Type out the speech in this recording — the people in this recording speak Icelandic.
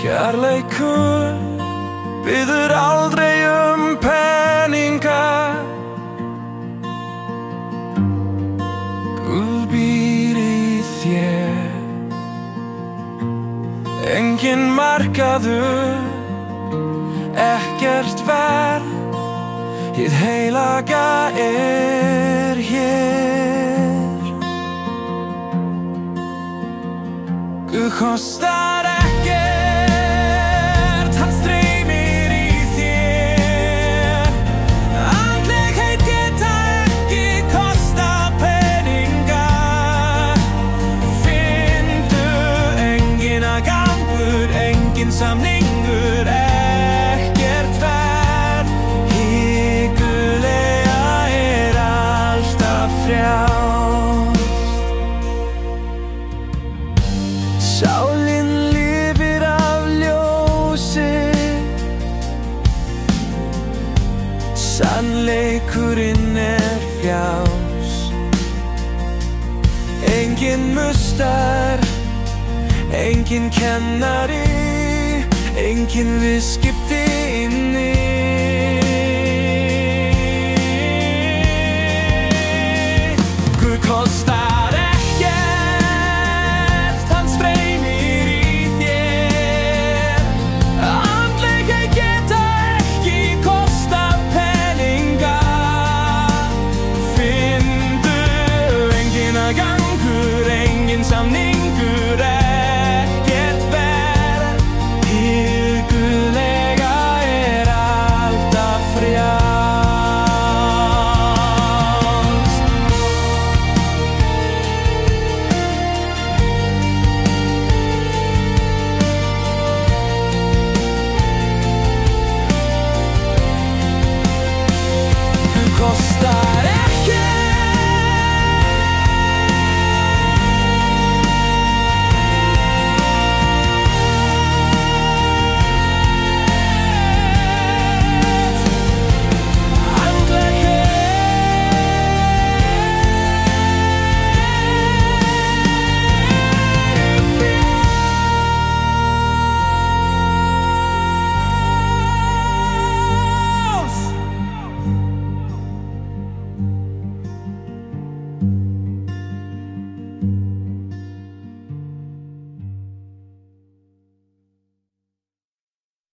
Kærleikur biður aldrei peninga. Guð býr í þér. Enginn markaður, ekkert verð, hið heilaga hér. Guð kostar ekkert, hann streymir í þér. Andlegheit geta ekki kosta peninga. Finndu enginn gangur, enginn samningur, ekkert verð. Hikulega alltaf frjálst. Sálin lifir af ljósi, sannleikurinn frjáls. Enginn mustar, enginn kennari, enginn viðskipti inni.